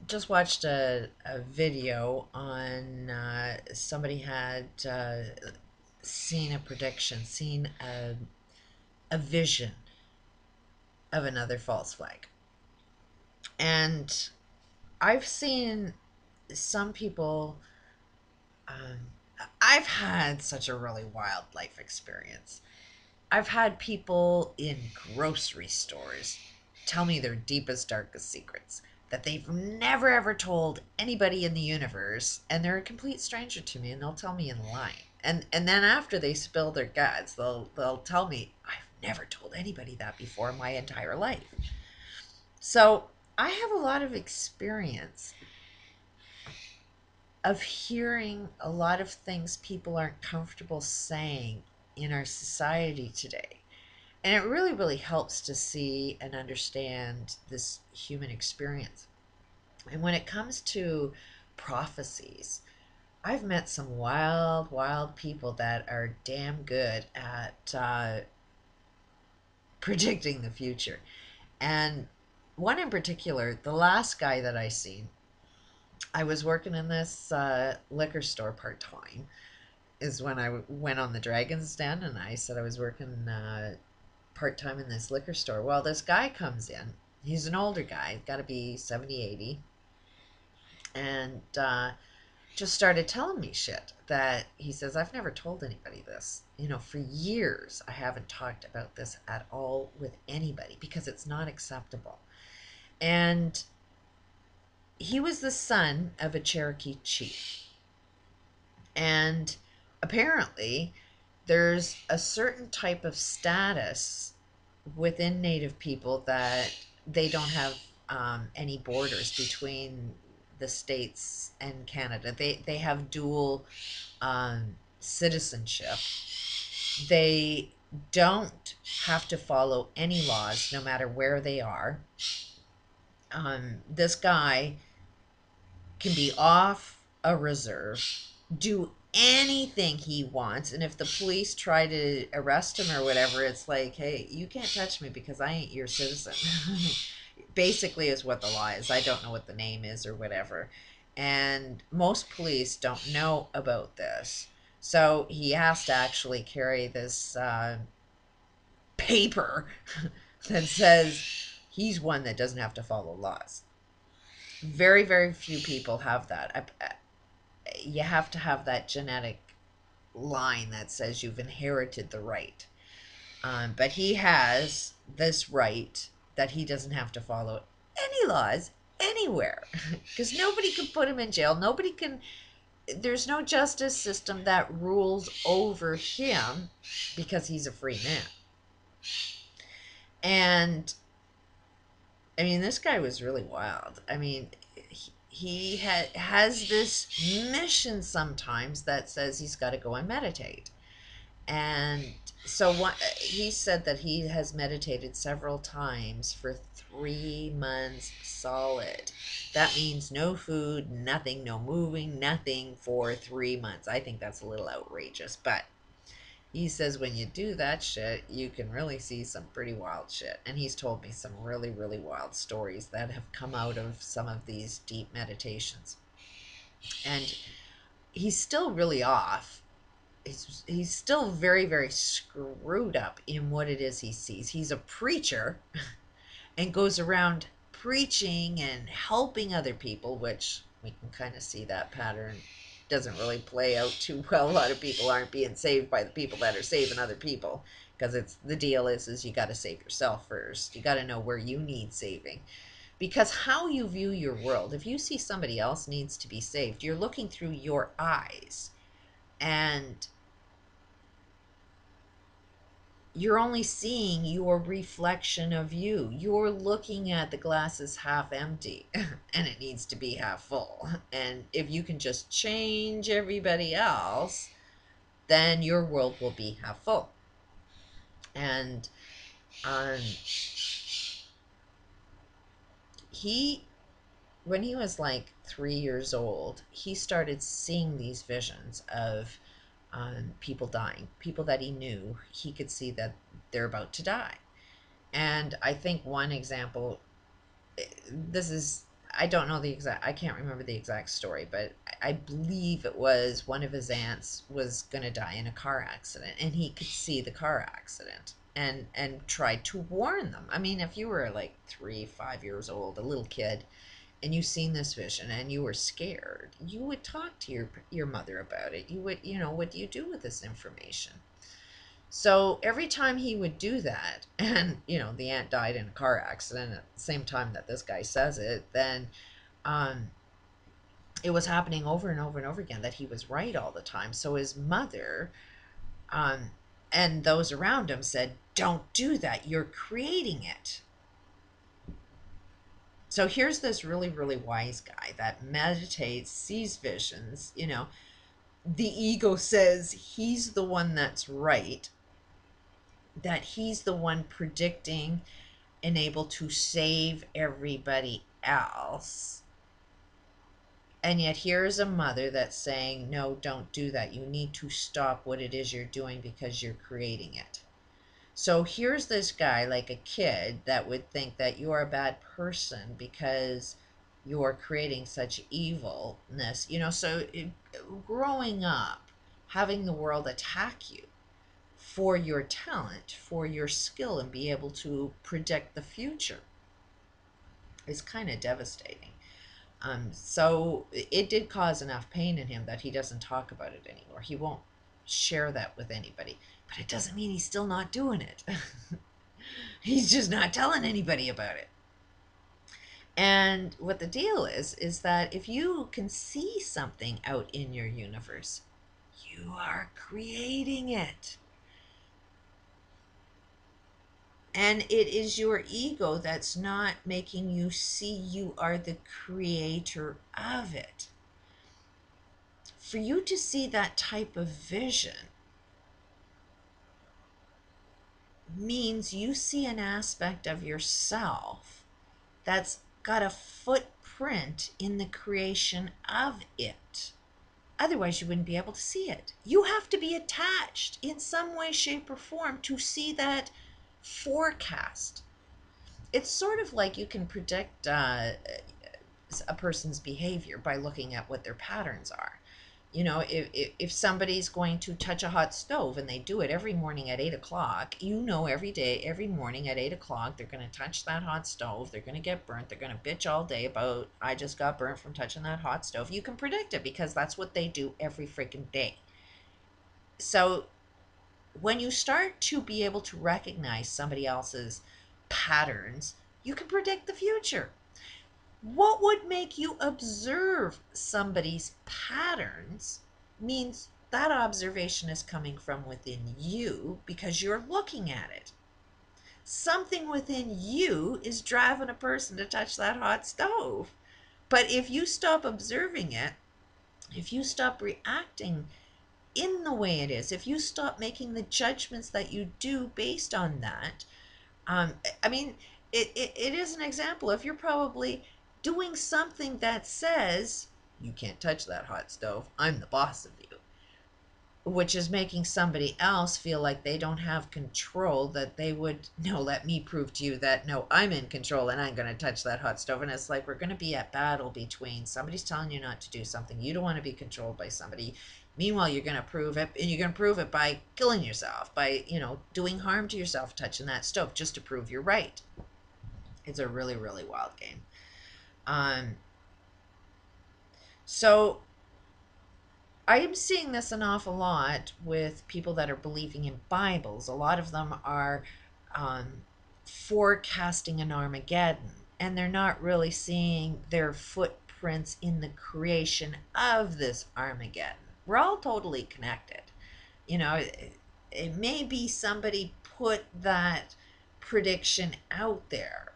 Just watched a video on somebody had seen a prediction, seen a vision of another false flag. And I've seen some people, um, I've had such a really wild life experience. I've had people in grocery stores tell me their deepest, darkest secrets that they've never ever told anybody in the universe, and they're a complete stranger to me, and they'll tell me in line. And then after they spill their guts, they'll tell me I've never told anybody that before in my entire life. So I have a lot of experience of hearing a lot of things people aren't comfortable saying in our society today. And it really, really helps to see and understand this human experience. And when it comes to prophecies, I've met some wild, wild people that are damn good at predicting the future. And one in particular, the last guy that I seen, I was working in this liquor store part time, is when I went on the Dragon's Den, and I said I was working part time in this liquor store. Well, this guy comes in. He's an older guy, got to be 70, 80, and just started telling me shit that he says, I've never told anybody this. You know, for years, I haven't talked about this at all with anybody because it's not acceptable. And he was the son of a Cherokee chief. And apparently, there's a certain type of status within Native people that they don't have any borders between the States and Canada. They have dual citizenship. They don't have to follow any laws no matter where they are. This guy can be off a reserve, do anything he wants, and if the police try to arrest him or whatever, it's like, hey, you can't touch me because I ain't your citizen. Basically is what the law is. I don't know what the name is or whatever, and most police don't know about this, so he has to actually carry this paper that says he's one that doesn't have to follow laws. Very, very few people have that. You have to have that genetic line that says you've inherited the right. But he has this right that he doesn't have to follow any laws anywhere because nobody can put him in jail. Nobody can, there's no justice system that rules over him because he's a free man. And I mean, this guy was really wild. I mean, has this mission sometimes that says he's got to go and meditate. And so what, he said that he has meditated several times for 3 months solid. That means no food, nothing, no moving, nothing for 3 months. I think that's a little outrageous, but he says when you do that shit, you can really see some pretty wild shit. And he's told me some really, really wild stories that have come out of some of these deep meditations. And he's still really off. He's still very, very screwed up in what it is he sees. He's a preacher and goes around preaching and helping other people, which we can kind of see that pattern doesn't really play out too well. A lot of people aren't being saved by the people that are saving other people, because it's the deal is you got to save yourself first. You got to know where you need saving, because how you view your world, if you see somebody else needs to be saved, you're looking through your eyes, and you're only seeing your reflection of you. You're looking at the glass is half empty and it needs to be half full. And if you can just change everybody else, then your world will be half full. And um, he, when he was like 3 years old, he started seeing these visions of people dying, people that he knew. He could see that they're about to die. And I think one example, this is, I don't know the exact, I can't remember the exact story, but I believe it was one of his aunts was going to die in a car accident, and he could see the car accident and tried to warn them. I mean, if you were like 3, 5 years old, a little kid, and you seen this vision and you were scared, you would talk to your mother about it. You would, what do you do with this information? So every time he would do that, and the aunt died in a car accident at the same time that this guy says it, then um, it was happening over and over and over again that he was right all the time. So his mother um, and those around him said, "Don't do that. You're creating it." So here's this really, really wise guy that meditates, sees visions. The ego says he's the one that's right, that he's the one predicting and able to save everybody else. And yet here's a mother that's saying, no, don't do that. You need to stop what it is you're doing because you're creating it. So here's this guy, like a kid, that would think that you're a bad person because you're creating such evilness. Growing up, having the world attack you for your talent, for your skill, and be able to predict the future is kind of devastating. So it did cause enough pain in him that he doesn't talk about it anymore. He won't share that with anybody. But it doesn't mean he's still not doing it. He's just not telling anybody about it. And what the deal is that if you can see something out in your universe, you are creating it. And it is your ego that's not making you see you are the creator of it. For you to see that type of vision means you see an aspect of yourself that's got a footprint in the creation of it. Otherwise, you wouldn't be able to see it. You have to be attached in some way, shape, or form to see that forecast. It's sort of like you can predict a person's behavior by looking at what their patterns are. If somebody's going to touch a hot stove and they do it every morning at 8 o'clock, every day, every morning at 8 o'clock, they're going to touch that hot stove. They're going to get burnt. They're going to bitch all day about, I just got burnt from touching that hot stove. You can predict it because that's what they do every freaking day. So when you start to be able to recognize somebody else's patterns, you can predict the future. What would make you observe somebody's patterns means that observation is coming from within you because you're looking at it. Something within you is driving a person to touch that hot stove. But if you stop observing it, if you stop reacting in the way it is, if you stop making the judgments that you do based on that, I mean, it is an example. If you're probably doing something that says, you can't touch that hot stove, I'm the boss of you, which is making somebody else feel like they don't have control, that they would, no, let me prove to you that, no, I'm in control and I'm going to touch that hot stove. And it's like we're going to be at battle between somebody's telling you not to do something. You don't want to be controlled by somebody. Meanwhile, you're going to prove it, and you're going to prove it by killing yourself, by, doing harm to yourself, touching that stove just to prove you're right. It's a really, really wild game. So I am seeing this an awful lot with people that are believing in Bibles. A lot of them are forecasting an Armageddon, and they're not really seeing their footprints in the creation of this Armageddon. We're all totally connected. It may be somebody put that prediction out there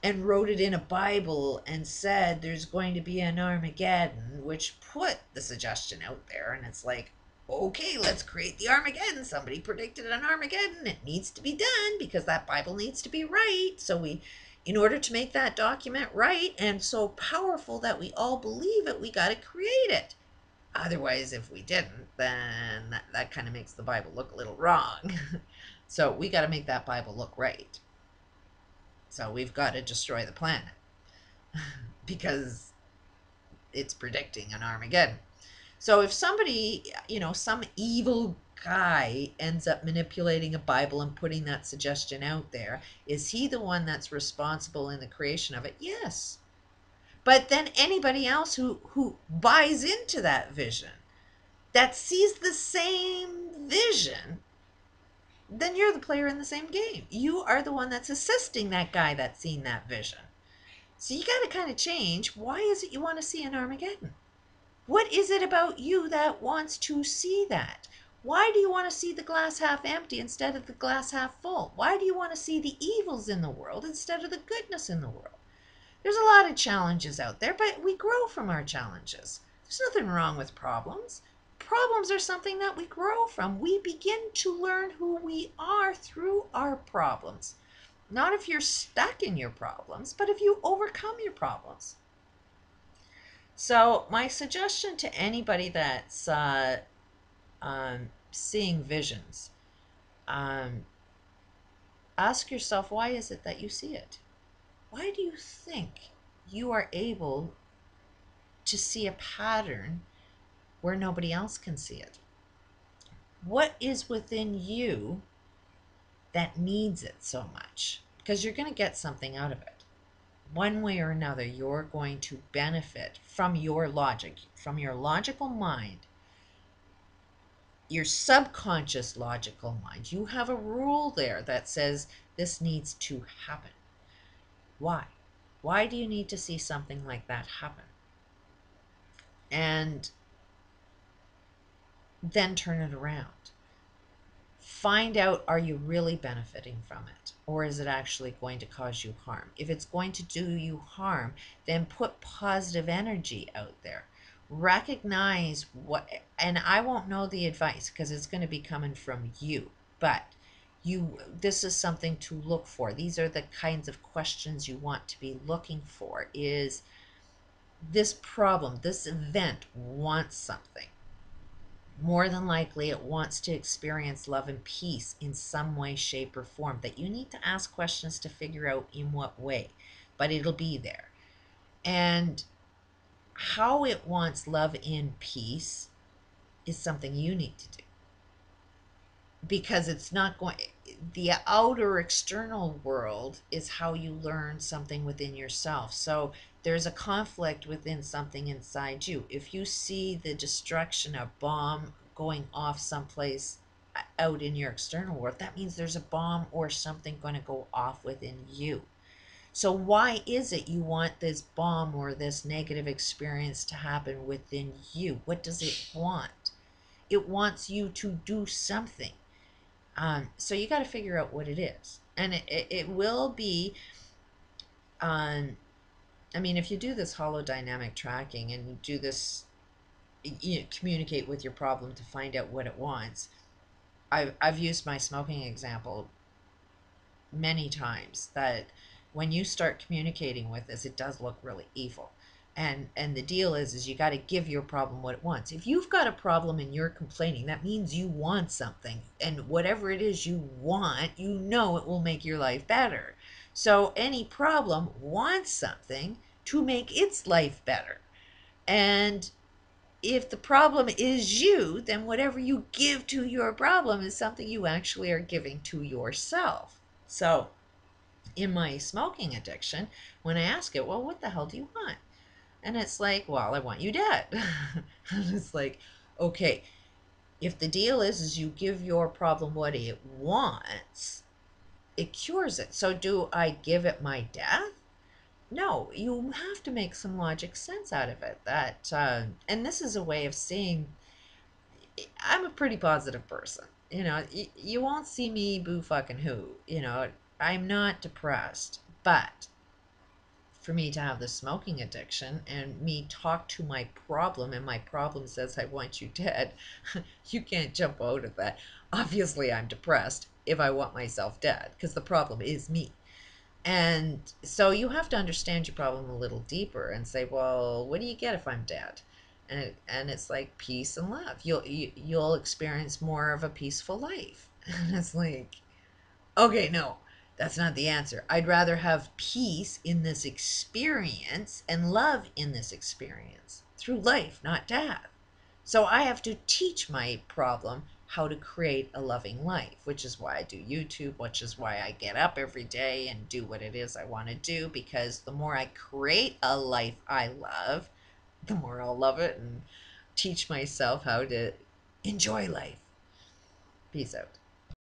and wrote it in a Bible and said there's going to be an Armageddon, which put the suggestion out there. And it's like, okay, let's create the Armageddon. Somebody predicted an Armageddon. It needs to be done because that Bible needs to be right. So in order to make that document right and so powerful that we all believe it, we got to create it. Otherwise, if we didn't, then that kind of makes the Bible look a little wrong. So we got to make that Bible look right. So we've got to destroy the planet. because it's predicting an Armageddon. So if somebody, some evil guy ends up manipulating a Bible and putting that suggestion out there, is he the one that's responsible in the creation of it? Yes. But then anybody else who buys into that vision, that sees the same vision, then you're the player in the same game. You are the one that's assisting that guy that's seen that vision. So you got to kind of change. Why is it you want to see an Armageddon? What is it about you that wants to see that? Why do you want to see the glass half empty instead of the glass half full? Why do you want to see the evils in the world instead of the goodness in the world? There's a lot of challenges out there, but we grow from our challenges. There's nothing wrong with problems. Problems are something that we grow from. We begin to learn who we are through our problems. Not if you're stuck in your problems, but if you overcome your problems. So my suggestion to anybody that's seeing visions, ask yourself, why is it that you see it? Why do you think you are able to see a pattern where nobody else can see it? What is within you that needs it so much? Because you're going to get something out of it. One way or another, you're going to benefit from your logic, from your logical mind, your subconscious logical mind. You have a rule there that says this needs to happen. Why? Why do you need to see something like that happen? And then turn it around. Find out, are you really benefiting from it? Or is it actually going to cause you harm? If it's going to do you harm, then put positive energy out there. Recognize what, and I won't know the advice because it's going to be coming from you, but this is something to look for. These are the kinds of questions you want to be looking for. Is this problem, this event wants something? More than likely, it wants to experience love and peace in some way, shape, or form that you need to ask questions to figure out in what way, but it'll be there. And how it wants love and peace is something you need to do, because it's not going, the outer external world is how you learn something within yourself. So there's a conflict within something inside you. If you see the destruction, a bomb going off someplace out in your external world, that means there's a bomb or something going to go off within you. So why is it you want this bomb or this negative experience to happen within you? What does it want? It wants you to do something. So you got to figure out what it is. And it will be, I mean, if you do this holodynamic tracking and you do this, communicate with your problem to find out what it wants. I've used my smoking example many times, that when you start communicating with this, it does look really evil. And the deal is you got to give your problem what it wants. If you've got a problem and you're complaining, that means you want something, and whatever it is you want, it will make your life better. So any problem wants something to make its life better. And if the problem is you, then whatever you give to your problem is something you actually are giving to yourself. So in my smoking addiction, when I ask it, well, what the hell do you want? And it's like, well, I want you dead. And it's like, okay, if the deal is you give your problem what it wants, it cures it. So do I give it my death? No, you have to make some logic sense out of it. That and this is a way of seeing, I'm a pretty positive person. You won't see me boo fucking who. I'm not depressed, but for me to have the smoking addiction and me talk to my problem and my problem says I want you dead, you can't jump out of that. Obviously I'm depressed if I want myself dead, because the problem is me. And so you have to understand your problem a little deeper and say, well, what do you get if I'm dead? And it's like peace and love. You'll experience more of a peaceful life. And it's like, okay, no, That's not the answer. I'd rather have peace in this experience and love in this experience through life, not death. So I have to teach my problem how to create a loving life, which is why I do YouTube, which is why I get up every day and do what it is I want to do, because the more I create a life I love, the more I'll love it and teach myself how to enjoy life. Peace out.